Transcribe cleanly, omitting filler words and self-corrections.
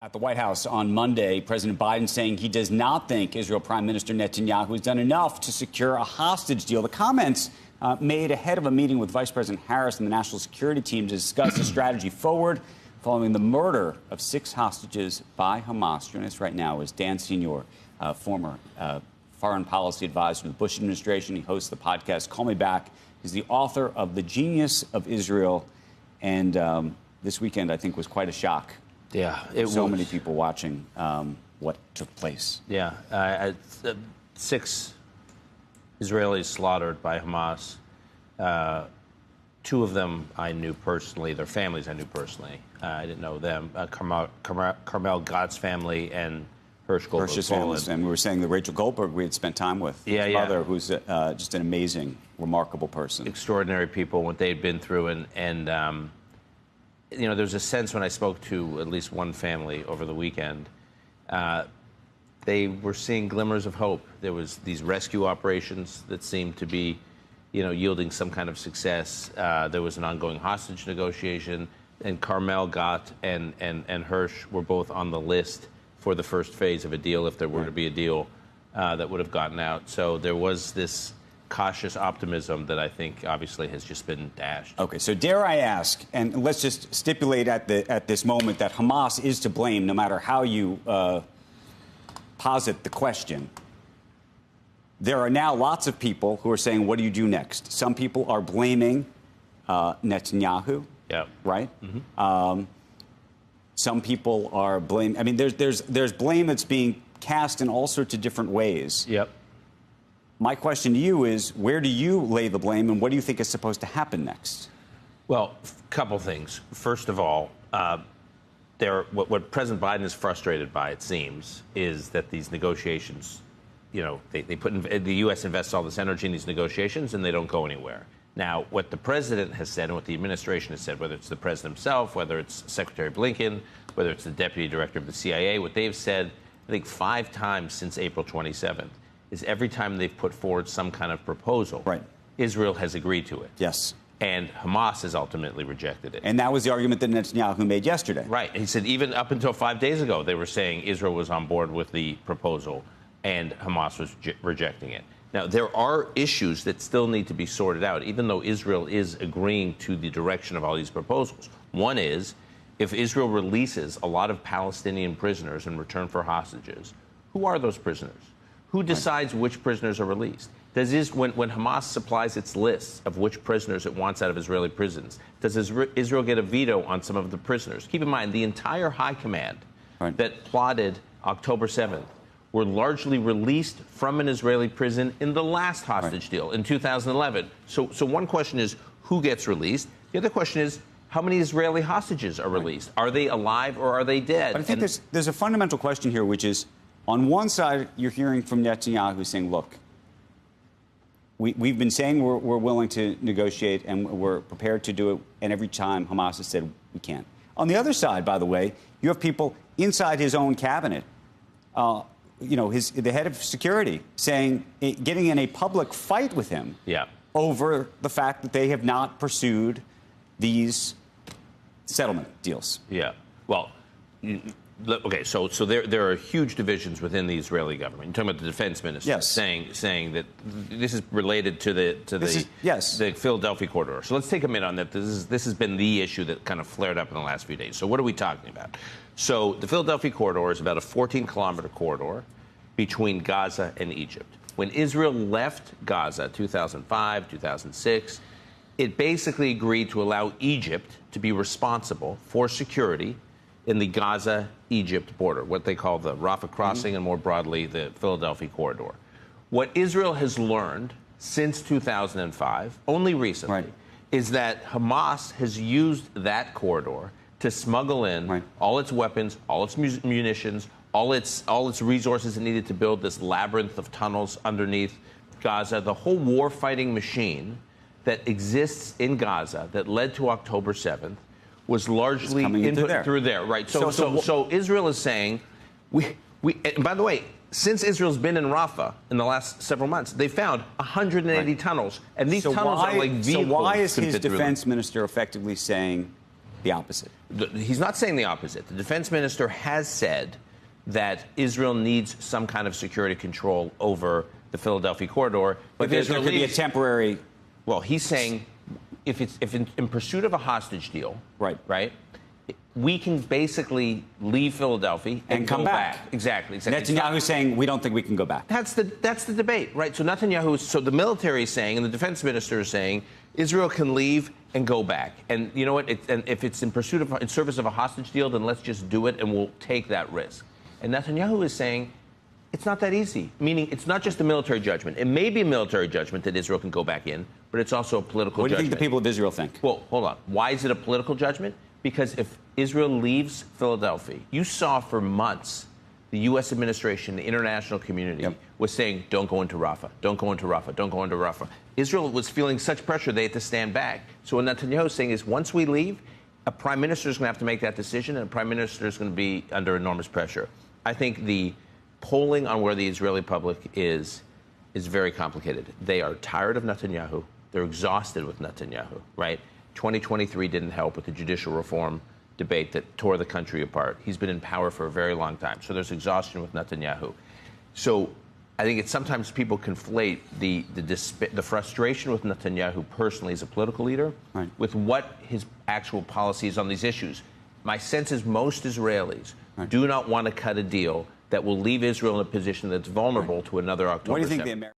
At the White House on Monday, President Biden saying he does not think Israel Prime Minister Netanyahu has done enough to secure a hostage deal. The comments made ahead of a meeting with Vice President Harris and the national security team to discuss a strategy forward following the murder of 6 hostages by Hamas. Joining us right now is Dan Senor, former foreign policy advisor to the Bush administration. He hosts the podcast Call Me Back. He's the author of The Genius of Israel. And this weekend, I think, was quite a shock. Yeah, it was. So many people watching what took place. Yeah, 6 Israelis slaughtered by Hamas. 2 of them I knew personally. Their families I knew personally. I didn't know them. Carmel Gott's family and Hirsch Goldberg's Hirsch's family. And we were saying that Rachel Goldberg we had spent time with. His mother, who's just an amazing, remarkable person. Extraordinary people, what they'd been through. And you know, there's a sense when I spoke to at least one family over the weekend, they were seeing glimmers of hope. There was these rescue operations that seemed to be, you know, yielding some kind of success. There was an ongoing hostage negotiation, and Carmel Gott and Hirsch were both on the list for the first phase of a deal, if there were to be a deal that would have gotten out. So there was this cautious optimism that I think obviously has just been dashed. Okay, so dare I ask, and let's just stipulate at this moment that Hamas is to blame, no matter how you posit the question. There are now lots of people who are saying, what do you do next? Some people are blaming Netanyahu, right? Mm-hmm. Some people are blaming. I mean, there's blame that's being cast in all sorts of different ways. Yep. My question to you is, where do you lay the blame, and what do you think is supposed to happen next? Well, a couple things. First of all, what President Biden is frustrated by, it seems, is that these negotiations, you know, the U.S. invests all this energy in these negotiations, and they don't go anywhere. Now, what the president has said and what the administration has said, whether it's the president himself, whether it's Secretary Blinken, whether it's the deputy director of the CIA, what they've said, I think 5 times since April 27th, is every time they've put forward some kind of proposal, Israel has agreed to it. Yes. And Hamas has ultimately rejected it. And that was the argument that Netanyahu made yesterday. Right. He said even up until 5 days ago, they were saying Israel was on board with the proposal and Hamas was rejecting it. Now, there are issues that still need to be sorted out, even though Israel is agreeing to the direction of all these proposals. One is, if Israel releases a lot of Palestinian prisoners in return for hostages, who are those prisoners? Who decides which prisoners are released? When Hamas supplies its lists of which prisoners it wants out of Israeli prisons, does Israel get a veto on some of the prisoners? Keep in mind, the entire high command that plotted October 7th were largely released from an Israeli prison in the last hostage deal in 2011. So one question is, who gets released? The other question is, how many Israeli hostages are released? Are they alive or are they dead? But I think there's a fundamental question here, which is, on one side, you're hearing from Netanyahu saying, look, we've been saying we're willing to negotiate and we're prepared to do it, and every time Hamas has said we can't. On the other side, by the way, you have people inside his own cabinet, you know, the head of security, saying, getting in a public fight with him over the fact that they have not pursued these settlement deals. Yeah. Well, okay, so there are huge divisions within the Israeli government. You're talking about the defense minister saying that this is related to the Philadelphia corridor. So let's take a minute on that. This has been the issue that kind of flared up in the last few days. So what are we talking about? So the Philadelphia corridor is about a 14-kilometer corridor between Gaza and Egypt. When Israel left Gaza, 2005, 2006, it basically agreed to allow Egypt to be responsible for security in the Gaza-Egypt border, what they call the Rafah crossing and more broadly the Philadelphia corridor. What Israel has learned since 2005, only recently, is that Hamas has used that corridor to smuggle in all its weapons, all its munitions, all its resources it needed to build this labyrinth of tunnels underneath Gaza, the whole war-fighting machine that exists in Gaza that led to October 7th was largely input through there, right? So Israel is saying, and by the way, since Israel's been in Rafah in the last several months, they found 180 tunnels, and these tunnels are like vehicles. So why is his defense minister effectively saying, the opposite. He's not saying the opposite. The defense minister has said that Israel needs some kind of security control over the Philadelphia corridor. But there could be a temporary... Well, he's saying if in pursuit of a hostage deal, right, we can basically leave Philadelphia and come back. Exactly. Netanyahu's saying we don't think we can go back. That's the debate, right? So the military is saying, and the defense minister is saying, Israel can leave and go back. And you know what? And if it's in service of a hostage deal, then let's just do it and we'll take that risk. And Netanyahu is saying it's not that easy, meaning it's not just a military judgment. It may be a military judgment that Israel can go back in, but it's also a political judgment. What do you think the people of Israel think? Well, hold on. Why is it a political judgment? Because if Israel leaves Philadelphia, you saw for months the U.S. administration, the international community was saying, don't go into Rafah, don't go into Rafah, don't go into Rafah. Israel was feeling such pressure they had to stand back. So what Netanyahu is saying is once we leave, a prime minister is going to have to make that decision, and a prime minister is going to be under enormous pressure. I think the polling on where the Israeli public is very complicated. They are tired of Netanyahu. They're exhausted with Netanyahu, right? 2023 didn't help with the judicial reform debate that tore the country apart. He's been in power for a very long time. So there's exhaustion with Netanyahu. So I think it's sometimes people conflate the frustration with Netanyahu personally as a political leader with what his actual policy is on these issues. My sense is most Israelis do not want to cut a deal that will leave Israel in a position that's vulnerable to another October 7th. What do you think the